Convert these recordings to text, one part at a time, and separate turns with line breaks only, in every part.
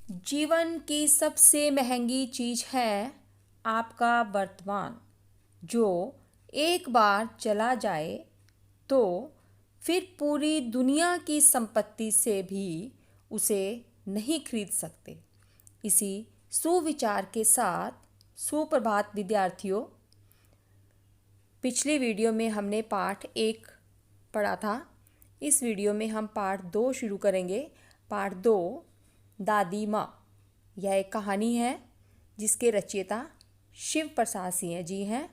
जीवन की सबसे महंगी चीज़ है आपका वर्तमान, जो एक बार चला जाए तो फिर पूरी दुनिया की संपत्ति से भी उसे नहीं खरीद सकते। इसी सुविचार के साथ सुप्रभात विद्यार्थियों। पिछली वीडियो में हमने पाठ 1 पढ़ा था। इस वीडियो में हम पाठ 2 शुरू करेंगे। पाठ 2, दादी माँ। यह एक कहानी है जिसके रचयिता शिव प्रसाद सिंह जी हैं।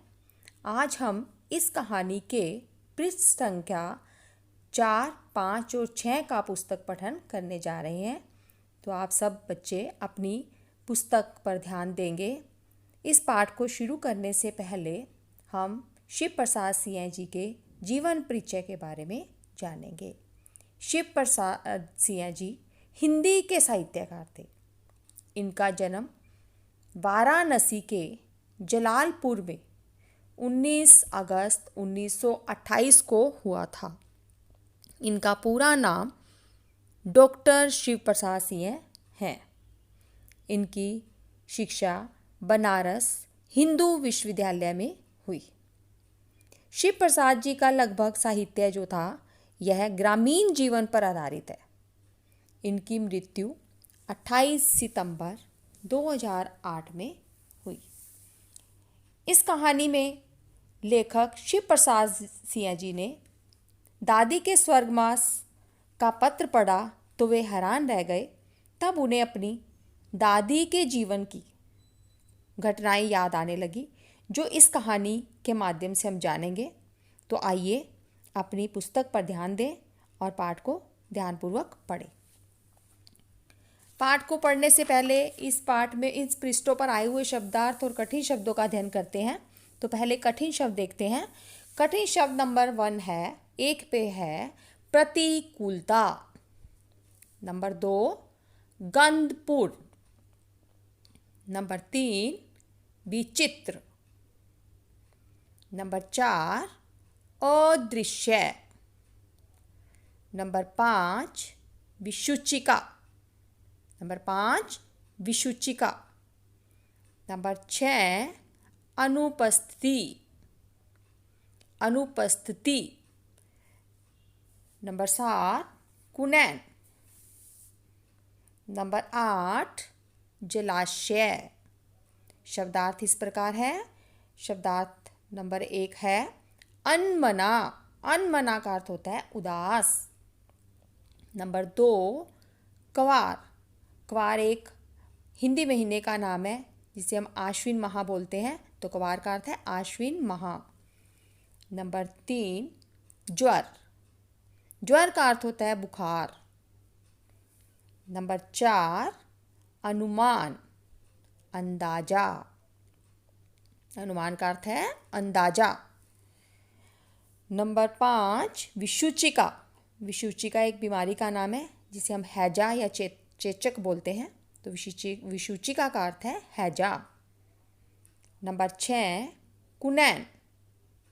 आज हम इस कहानी के पृष्ठ संख्या 4, 5 और 6 का पुस्तक पठन करने जा रहे हैं। तो आप सब बच्चे अपनी पुस्तक पर ध्यान देंगे। इस पाठ को शुरू करने से पहले हम शिव प्रसाद सिंह जी के जीवन परिचय के बारे में जानेंगे। शिव प्रसाद सिंह जी हिंदी के साहित्यकार थे। इनका जन्म वाराणसी के जलालपुर में 19 अगस्त 1928 को हुआ था। इनका पूरा नाम डॉक्टर शिव प्रसाद सिंह है। इनकी शिक्षा बनारस हिंदू विश्वविद्यालय में हुई। शिव प्रसाद जी का लगभग साहित्य जो था यह ग्रामीण जीवन पर आधारित है। इनकी मृत्यु 28 सितंबर 2008 में हुई। इस कहानी में लेखक शिव प्रसाद सिंह जी ने दादी के स्वर्गवास का पत्र पढ़ा तो वे हैरान रह गए। तब उन्हें अपनी दादी के जीवन की घटनाएं याद आने लगी, जो इस कहानी के माध्यम से हम जानेंगे। तो आइए अपनी पुस्तक पर ध्यान दें और पाठ को ध्यानपूर्वक पढ़ें। पाठ को पढ़ने से पहले इस पाठ में इस पृष्ठों पर आए हुए शब्दार्थ और कठिन शब्दों का अध्ययन करते हैं। तो पहले कठिन शब्द देखते हैं। कठिन शब्द नंबर 1 है, 1 पे है प्रतिकूलता। नंबर 2 गंधपूर्ण। नंबर 3 विचित्र। नंबर 4 अदृश्य। नंबर 5 विसूचिका। नंबर 5 विसूचिका। नंबर 6 अनुपस्थिति। अनुपस्थिति। नंबर 7 कुनैन। नंबर 8 जलाशय। शब्दार्थ इस प्रकार है। शब्दार्थ नंबर 1 है अनमना। अनमना का अर्थ होता है उदास। नंबर 2 क्वार। क्वार एक हिंदी महीने का नाम है जिसे हम आश्विन माह बोलते हैं। तो क्वार का अर्थ है आश्विन माह। नंबर 3 ज्वर। ज्वर का अर्थ होता है बुखार। नंबर 4 अनुमान। अंदाजा। अनुमान का अर्थ है अंदाजा। नंबर 5 विसूचिका। विसूचिका एक बीमारी का नाम है जिसे हम हैजा या चेचक बोलते हैं। तो विसूचिका का अर्थ है हैजा। नंबर 6 कुनैन।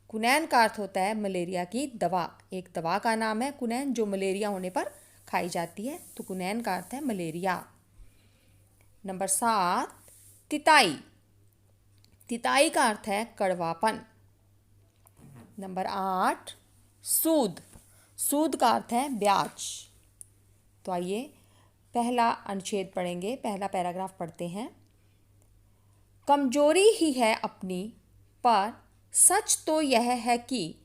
कुनैन का अर्थ होता है मलेरिया की दवा। एक दवा का नाम है कुनैन, जो मलेरिया होने पर खाई जाती है। तो कुनैन का अर्थ है मलेरिया। नंबर 7 तिताई। तिताई का अर्थ है कड़वापन। नंबर 8 सूद। सूद का अर्थ है ब्याज। तो आइए पहला अनुच्छेद पढ़ेंगे। पहला पैराग्राफ पढ़ते हैं। कमजोरी ही है अपनी, पर सच तो यह है कि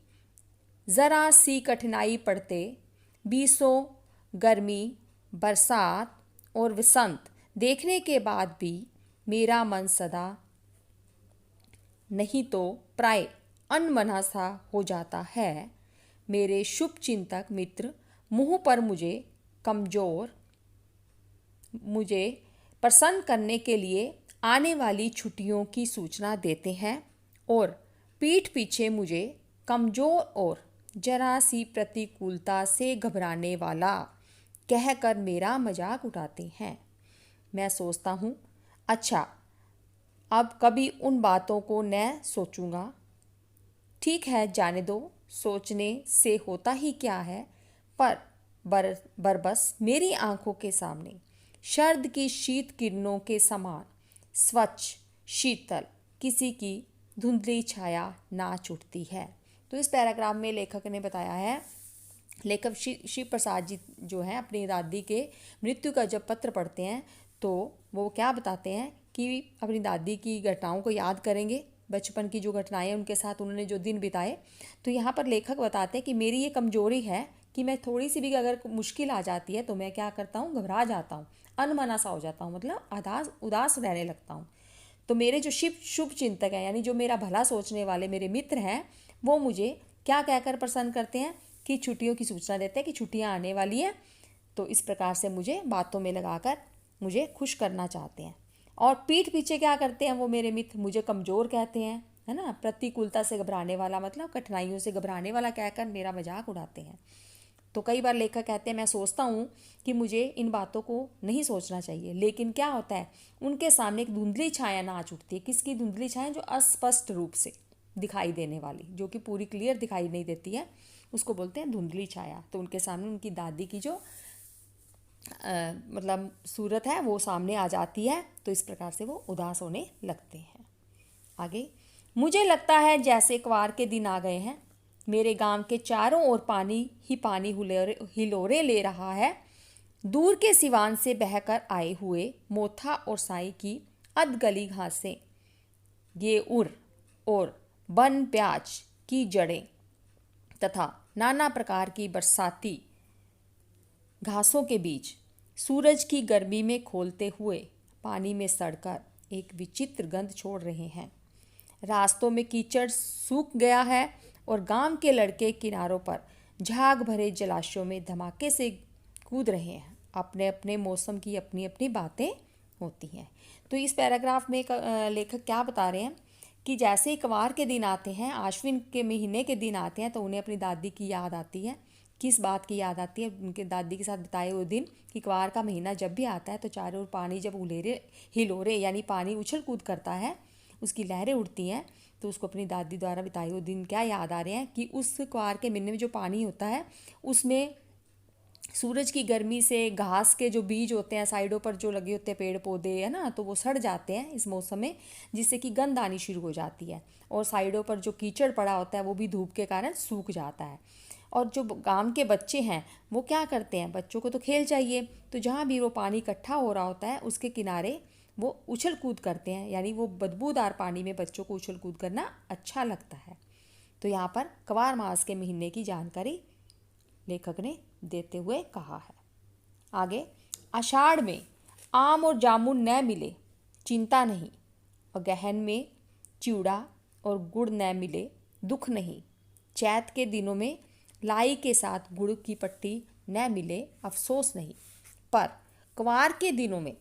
ज़रा सी कठिनाई पड़ते बीसों गर्मी, बरसात और वसंत देखने के बाद भी मेरा मन सदा नहीं तो प्राय अनमना सा हो जाता है। मेरे शुभ चिंतक मित्र मुंह पर मुझे प्रसन्न करने के लिए आने वाली छुट्टियों की सूचना देते हैं और पीठ पीछे मुझे कमज़ोर और जरा सी प्रतिकूलता से घबराने वाला कहकर मेरा मजाक उड़ाते हैं। मैं सोचता हूँ, अच्छा अब कभी उन बातों को न सोचूंगा। ठीक है, जाने दो, सोचने से होता ही क्या है। पर बरबस मेरी आंखों के सामने शरद की शीत किरणों के समान स्वच्छ शीतल, किसी की धुंधली छाया नाच उठती है। तो इस पैराग्राफ में लेखक ने बताया है, लेखक शिव प्रसाद जी जो हैं अपनी दादी के मृत्यु का जब पत्र पढ़ते हैं तो वो क्या बताते हैं कि अपनी दादी की घटनाओं को याद करेंगे, बचपन की जो घटनाएं उनके साथ उन्होंने जो दिन बिताए। तो यहाँ पर लेखक बताते हैं कि मेरी ये कमजोरी है कि मैं थोड़ी सी भी अगर मुश्किल आ जाती है तो मैं क्या करता हूँ, घबरा जाता हूँ, अनमना सा हो जाता हूँ, मतलब उदास रहने लगता हूँ। तो मेरे जो शुभ चिंतक हैं, यानी जो मेरा भला सोचने वाले मेरे मित्र हैं, वो मुझे क्या कहकर प्रसन्न करते हैं कि छुट्टियों की सूचना देते हैं कि छुट्टियां आने वाली हैं। तो इस प्रकार से मुझे बातों में लगाकर मुझे खुश करना चाहते हैं। और पीठ पीछे क्या करते हैं वो मेरे मित्र, मुझे कमज़ोर कहते हैं, है ना, प्रतिकूलता से घबराने वाला, मतलब कठिनाइयों से घबराने वाला कहकर मेरा मजाक उड़ाते हैं। तो कई बार लेखक कहते हैं मैं सोचता हूँ कि मुझे इन बातों को नहीं सोचना चाहिए, लेकिन क्या होता है, उनके सामने एक धुंधली छाया नाच उठती है। किसकी धुंधली छाया? जो अस्पष्ट रूप से दिखाई देने वाली, जो कि पूरी क्लियर दिखाई नहीं देती है, उसको बोलते हैं धुंधली छाया। तो उनके सामने उनकी दादी की जो मतलब सूरत है वो सामने आ जाती है। तो इस प्रकार से वो उदास होने लगते हैं। आगे, मुझे लगता है जैसे क्वार के दिन आ गए हैं। मेरे गांव के चारों ओर पानी ही पानी हिलोरे ले रहा है। दूर के सिवान से बहकर आए हुए मोथा और साई की अधगली घासें, ये उर और बन प्याज की जड़ें तथा नाना प्रकार की बरसाती घासों के बीच सूरज की गर्मी में खोलते हुए पानी में सड़कर एक विचित्र गंध छोड़ रहे हैं। रास्तों में कीचड़ सूख गया है और गांव के लड़के किनारों पर झाग भरे जलाशयों में धमाके से कूद रहे हैं। अपने अपने मौसम की अपनी अपनी बातें होती हैं। तो इस पैराग्राफ में लेखक क्या बता रहे हैं कि जैसे ही क्वार के दिन आते हैं, आश्विन के महीने के दिन आते हैं, तो उन्हें अपनी दादी की याद आती है। किस बात की याद आती है? उनके दादी के साथ बिताए हुए दिन। कि क्वार का महीना जब भी आता है तो चारों ओर पानी जब हिलोरे यानी पानी उछल कूद करता है, उसकी लहरें उठती हैं, तो उसको अपनी दादी द्वारा बिताए हुए दिन क्या याद आ रहे हैं कि उस क्वार के महीने में जो पानी होता है उसमें सूरज की गर्मी से घास के जो बीज होते हैं साइडों पर जो लगे होते हैं पेड़ पौधे, है ना, तो वो सड़ जाते हैं इस मौसम में, जिससे कि गंध आनी शुरू हो जाती है। और साइडों पर जो कीचड़ पड़ा होता है वो भी धूप के कारण सूख जाता है। और जो गांव के बच्चे हैं वो क्या करते हैं, बच्चों को तो खेल चाहिए, तो जहाँ भी वो पानी इकट्ठा हो रहा होता है उसके किनारे वो उछल कूद करते हैं। यानी वो बदबूदार पानी में बच्चों को उछल कूद करना अच्छा लगता है। तो यहाँ पर क्वार मास के महीने की जानकारी लेखक ने देते हुए कहा है। आगे, आषाढ़ में आम और जामुन न मिले चिंता नहीं, और गहन में चिवड़ा और गुड़ न मिले दुख नहीं। चैत के दिनों में लाई के साथ गुड़ की पट्टी न मिले अफसोस नहीं। पर क्वार के दिनों में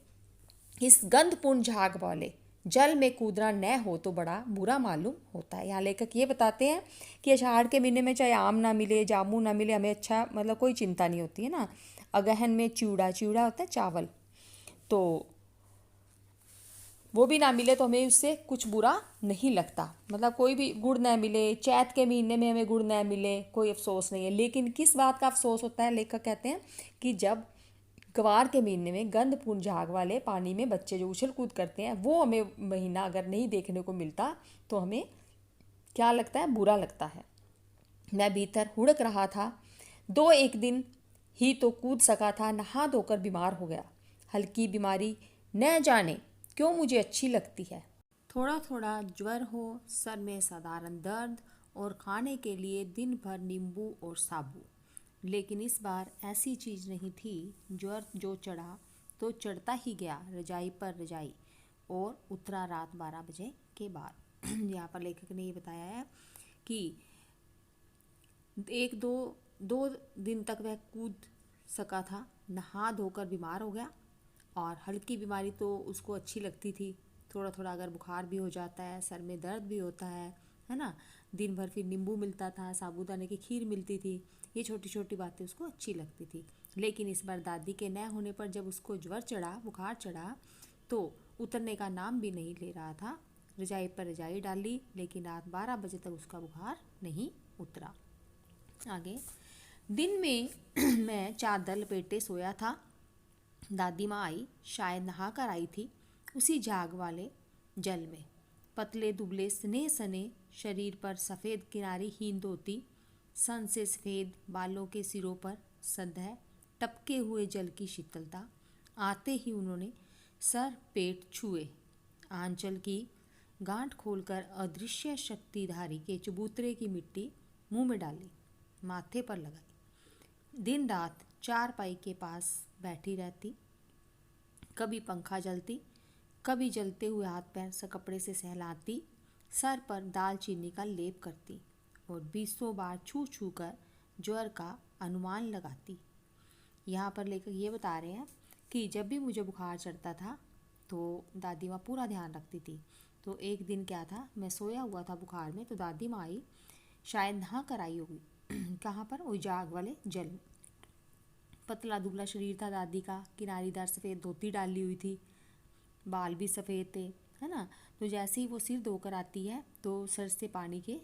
इस गंधपूर्ण झाग वाले जल में कूदना न हो तो बड़ा बुरा मालूम होता है। यहाँ लेखक ये बताते हैं कि आषाढ़ के महीने में चाहे आम ना मिले, जामुन ना मिले, हमें अच्छा मतलब कोई चिंता नहीं होती है ना। अगहन में चिवड़ा होता है चावल, तो वो भी ना मिले तो हमें उससे कुछ बुरा नहीं लगता। मतलब कोई भी गुड़ ना मिले, चैत के महीने में हमें गुड़ ना मिले, कोई अफसोस नहीं है। लेकिन किस बात का अफसोस होता है? लेखक कहते हैं कि जब क्वार के महीने में गंधपूर्ण झाग वाले पानी में बच्चे जो उछल कूद करते हैं, वो हमें महीना अगर नहीं देखने को मिलता तो हमें क्या लगता है? बुरा लगता है। मैं भीतर हुड़क रहा था, 2-1 दिन ही तो कूद सका था, नहा धोकर बीमार हो गया। हल्की बीमारी न जाने क्यों मुझे अच्छी लगती है। थोड़ा थोड़ा ज्वर हो, सर में साधारण दर्द और खाने के लिए दिन भर नींबू और साबू। लेकिन इस बार ऐसी चीज़ नहीं थी। ज्वर जो चढ़ा तो चढ़ता ही गया, रजाई पर रजाई, और उतरा रात 12 बजे के बाद। यहाँ पर लेखक ने ये बताया है कि दो दिन तक वह कूद सका था, नहा धोकर बीमार हो गया, और हल्की बीमारी तो उसको अच्छी लगती थी। थोड़ा थोड़ा अगर बुखार भी हो जाता है, सर में दर्द भी होता है ना, दिन भर फिर नींबू मिलता था, साबूदाने की खीर मिलती थी, ये छोटी छोटी बातें उसको अच्छी लगती थी। लेकिन इस बार दादी के न होने पर जब उसको ज्वर चढ़ा, बुखार चढ़ा, तो उतरने का नाम भी नहीं ले रहा था। रजाई पर रजाई डाली, लेकिन रात 12 बजे तक उसका बुखार नहीं उतरा। आगे, दिन में मैं चादर लपेटे सोया था। दादी माँ आई, शायद नहा कर आई थी उसी झाग वाले जल में। पतले दुबले सने सने शरीर पर सफ़ेद किनारीहीन धोती, सन से सफ़ेद बालों के सिरों पर सदैह टपके हुए जल की शीतलता। आते ही उन्होंने सर पेट छुए, आंचल की गांठ खोलकर अदृश्य शक्तिधारी के चबूतरे की मिट्टी मुंह में डाली, माथे पर लगाई। दिन रात चारपाई के पास बैठी रहती, कभी पंखा जलती, कभी जलते हुए हाथ पैर से कपड़े से सहलाती, सर पर दालचीनी का लेप करती और 20 बार छू छू कर ज्वर का अनुमान लगाती। यहाँ पर लेखक ये बता रहे हैं कि जब भी मुझे बुखार चढ़ता था तो दादी माँ पूरा ध्यान रखती थी। तो एक दिन क्या था, मैं सोया हुआ था बुखार में, तो दादी माँ आई, शायद नहा कर आई होगी कहाँ पर, वो जाग वाले जल में। पतला दुबला शरीर था दादी का, किनारीदार सफ़ेद धोती डाली हुई थी, बाल भी सफ़ेद थे, है ना। तो जैसे ही वो सिर धोकर आती है तो सर से पानी के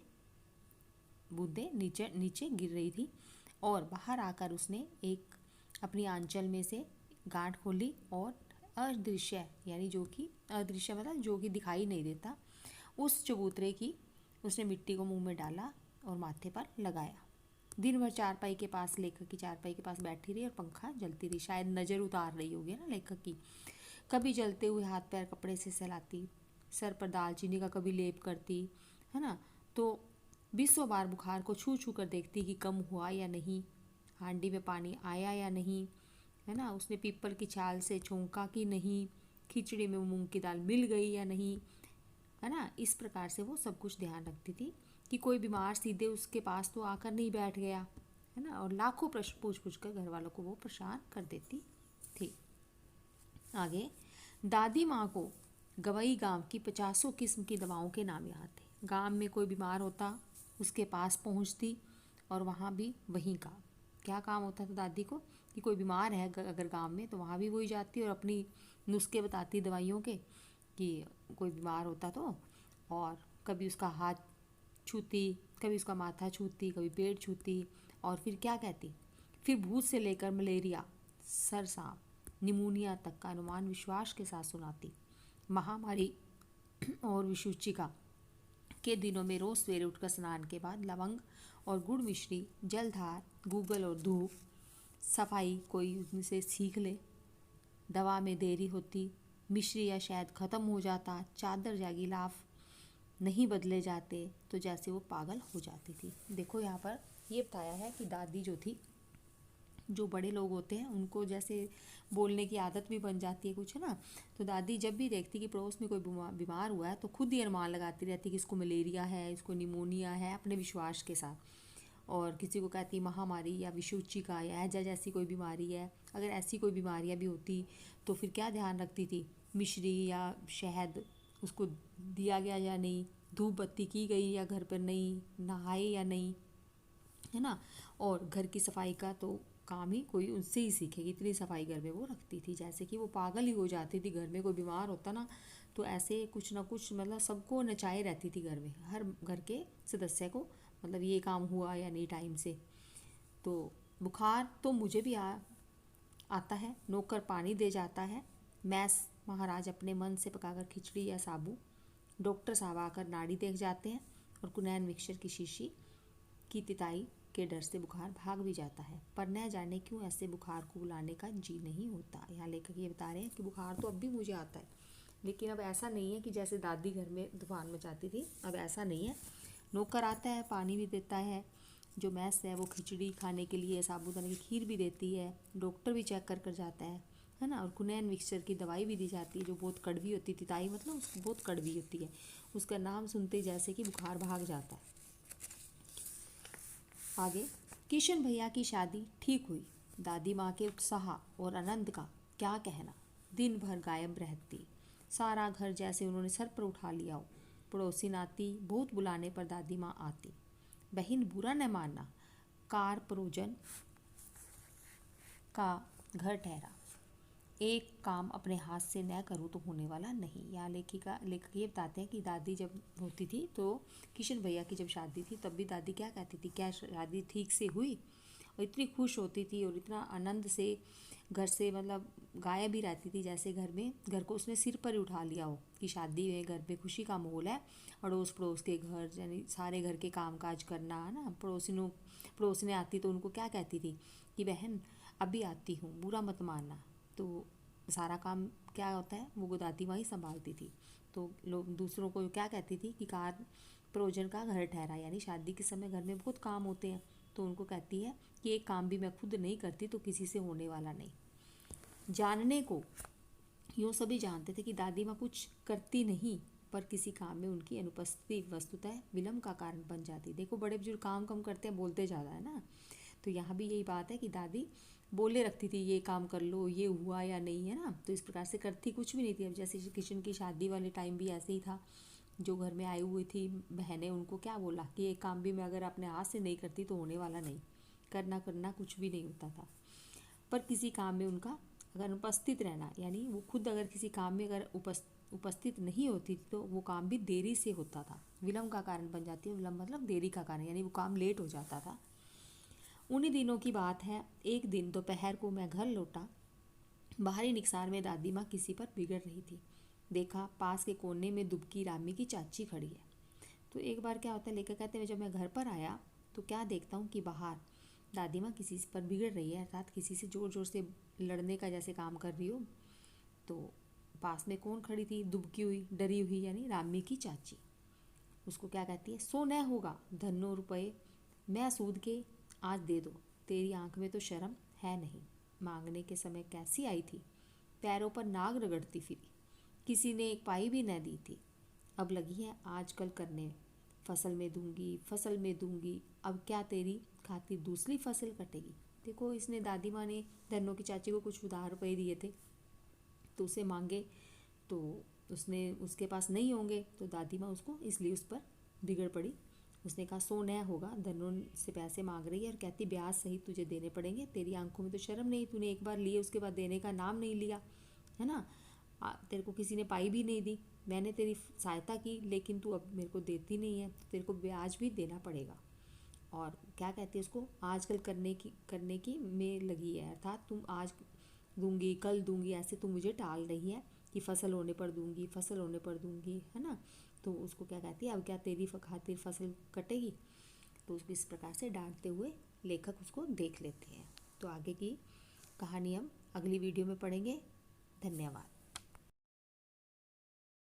बूंदें नीचे नीचे गिर रही थी और बाहर आकर उसने एक अपनी आंचल में से गांठ खोली और अदृश्य, यानी जो कि अदृश्य मतलब जो कि दिखाई नहीं देता, उस चबूतरे की उसने मिट्टी को मुंह में डाला और माथे पर लगाया। दिन भर चारपाई के पास, लेखक की चारपाई के पास बैठी रही और पंखा जलती रही, शायद नज़र उतार रही होगी ना लेखक की। कभी जलते हुए हाथ पैर कपड़े से सहलाती, सर पर दालचीनी का कभी लेप करती, है ना। तो 20 बार बुखार को छू छू कर देखती कि कम हुआ या नहीं, हांडी में पानी आया या नहीं, है ना। उसने पीपल की छाल से छौंका कि नहीं, खिचड़ी में मूंग की दाल मिल गई या नहीं, है ना। इस प्रकार से वो सब कुछ ध्यान रखती थी कि कोई बीमार सीधे उसके पास तो आकर नहीं बैठ गया, है ना। और लाखों प्रश्न पूछ पूछ कर घर वालों को वो परेशान कर देती थी। आगे, दादी माँ को गवई गांव की 50 किस्म की दवाओं के नाम याद थे। गांव में कोई बीमार होता उसके पास पहुँचती और वहाँ भी वहीं का क्या काम होता था दादी को कि कोई बीमार है अगर गांव में, तो वहाँ भी वही जाती और अपनी नुस्खे बताती दवाइयों के कि कोई बीमार होता तो। और कभी उसका हाथ छूती, कभी उसका माथा छूती, कभी पेट छूती, और फिर क्या कहती, फिर भूत से लेकर मलेरिया, सर सांप, निमोनिया तक का अनुमान विश्वास के साथ सुनाती। महामारी और विषुचिका के दिनों में रोज़ सवेरे उठकर स्नान के बाद लवंग और गुड़ मिश्री, जलधार, गूगल और धूप, सफाई कोई उनसे सीख ले। दवा में देरी होती, मिश्री या शहद ख़त्म हो जाता, चादर या गिलाफ नहीं बदले जाते तो जैसे वो पागल हो जाती थी। देखो यहाँ पर ये बताया है कि दादी जो थी, जो बड़े लोग होते हैं उनको जैसे बोलने की आदत भी बन जाती है कुछ, है ना। तो दादी जब भी देखती कि पड़ोस में कोई बीमार हुआ है तो खुद ही अनुमान लगाती रहती कि इसको मलेरिया है, इसको निमोनिया है, अपने विश्वास के साथ। और किसी को कहती महामारी या विषुचिका या हैजा जैसी कोई बीमारी है। अगर ऐसी कोई बीमारियां भी होती तो फिर क्या ध्यान रखती थी, मिश्री या शहद उसको दिया गया या नहीं, धूप बत्ती की गई या घर पर नहीं, नहाए या नहीं, है ना। और घर की सफाई का तो काम ही कोई उनसे ही सीखेगी, इतनी सफाई घर में वो रखती थी, जैसे कि वो पागल ही हो जाती थी। घर में कोई बीमार होता ना तो ऐसे कुछ ना कुछ मतलब सबको नचाए रहती थी घर में, हर घर के सदस्य को, मतलब ये काम हुआ या नहीं टाइम से। तो बुखार तो मुझे भी आता है, नौकर पानी दे जाता है, मैस महाराज अपने मन से पकाकर खिचड़ी या साबू, डॉक्टर साहब आकर नाड़ी देख जाते हैं और कुनैन मिक्सचर की शीशी की तिताई के डर से बुखार भाग भी जाता है। पर न जाने क्यों ऐसे बुखार को बुलाने का जी नहीं होता। यहाँ लेखक ये बता रहे हैं कि बुखार तो अब भी मुझे आता है, लेकिन अब ऐसा नहीं है कि जैसे दादी घर में तूफान मचाती थी, अब ऐसा नहीं है। नौकर आता है, पानी भी देता है, जो मैस है वो खिचड़ी खाने के लिए साबूदाने की खीर भी देती है, डॉक्टर भी चेक कर जाता है ना। और कुनैन मिक्सचर की दवाई भी दी जाती है जो बहुत कड़वी होती है, तिताई मतलब उसकी बहुत कड़वी होती है, उसका नाम सुनते जैसे कि बुखार भाग जाता है। आगे, किशन भैया की शादी ठीक हुई। दादी माँ के उत्साह और आनंद का क्या कहना। दिन भर गायब रहती, सारा घर जैसे उन्होंने सर पर उठा लिया हो। पड़ोसी नाती बहुत बुलाने पर दादी माँ आती। बहन बुरा न मानना, कार परोजन का घर ठहरा, एक काम अपने हाथ से न करूँ तो होने वाला नहीं। यहाँ लेखक ये बताते हैं कि दादी जब होती थी तो किशन भैया की जब शादी थी तब भी दादी क्या कहती थी, क्या शादी ठीक से हुई, और इतनी खुश होती थी और इतना आनंद से घर से मतलब गायब ही रहती थी, जैसे घर को उसने सिर पर ही उठा लिया हो कि शादी है, घर पे खुशी का माहौल है, अड़ोस पड़ोस के घर यानी सारे घर के काम काज करना है ना। पड़ोसने आती तो उनको क्या कहती थी कि बहन अभी आती हूँ, बुरा मत मानना। तो सारा काम क्या होता है वो दादी माँ ही संभालती थी। तो लोग दूसरों को क्या कहती थी कि कार प्रयोजन का घर ठहरा, यानी शादी के समय घर में बहुत काम होते हैं, तो उनको कहती है कि एक काम भी मैं खुद नहीं करती तो किसी से होने वाला नहीं। जानने को यूँ सभी जानते थे कि दादी माँ कुछ करती नहीं, पर किसी काम में उनकी अनुपस्थिति वस्तुतः विलम्ब का कारण बन जाती। देखो बड़े बुजुर्ग काम कम करते हैं, बोलते ज़्यादा है ना। तो यहाँ भी यही बात है कि दादी बोले रखती थी ये काम कर लो, ये हुआ या नहीं, है ना। तो इस प्रकार से करती कुछ भी नहीं थी। अब जैसे किशन की शादी वाले टाइम भी ऐसे ही था, जो घर में आई हुई थी बहनें, उनको क्या बोला कि ये काम भी मैं अगर अपने हाथ से नहीं करती तो होने वाला नहीं, करना कुछ भी नहीं होता था। पर किसी काम में उनका अगर अनुपस्थित रहना, यानी वो खुद अगर किसी काम में अगर उपस्थित नहीं होती तो वो काम भी देरी से होता था, विलम्ब का कारण बन जाती है। विलम्ब मतलब देरी का कारण, यानी वो काम लेट हो जाता था। उन्हीं दिनों की बात है, एक दिन दोपहर को मैं घर लौटा। बाहरी निकसार में दादी माँ किसी पर बिगड़ रही थी। देखा पास के कोने में दुबकी रामी की चाची खड़ी है। तो एक बार क्या होता है, लेकर कहते हैं जब मैं घर पर आया तो क्या देखता हूँ कि बाहर दादी माँ किसी पर बिगड़ रही है, अर्थात किसी से ज़ोर ज़ोर से लड़ने का जैसे काम कर रही हो। तो पास में कौन खड़ी थी, दुबकी हुई डरी हुई, यानी रामी की चाची। उसको क्या कहती है, सो न होगा धन्नो रुपये मैं सूद के आज दे दो, तेरी आंख में तो शर्म है नहीं। मांगने के समय कैसी आई थी, पैरों पर नाग रगड़ती फिरी, किसी ने एक पाई भी न दी थी। अब लगी है आजकल करने, फसल में दूंगी, अब क्या तेरी खातिर दूसरी फसल कटेगी। देखो इसने दादी माँ ने धन्नो की चाची को कुछ उधार रुपये दिए थे, तो उसे मांगे तो उसने उसके पास नहीं होंगे, तो दादी माँ उसको इसलिए उस पर बिगड़ पड़ी। उसने कहा सो न होगा, धन्नो से पैसे मांग रही है और कहती ब्याज सहित तुझे देने पड़ेंगे, तेरी आंखों में तो शर्म नहीं, तूने एक बार लिए उसके बाद देने का नाम नहीं लिया, है ना। तेरे को किसी ने पाई भी नहीं दी, मैंने तेरी सहायता की, लेकिन तू अब मेरे को देती नहीं है, तो तेरे को ब्याज भी देना पड़ेगा। और क्या कहती है उसको, आजकल करने की में लगी है, अर्थात तुम आज दूंगी कल दूंगी ऐसे तुम मुझे टाल रही है कि फसल होने पर दूंगी, है ना। तो उसको क्या कहती है, अब क्या तेरी खातिर फसल कटेगी। तो उसको इस प्रकार से डांटते हुए लेखक उसको देख लेते हैं। तो आगे की कहानी हम अगली वीडियो में पढ़ेंगे। धन्यवाद।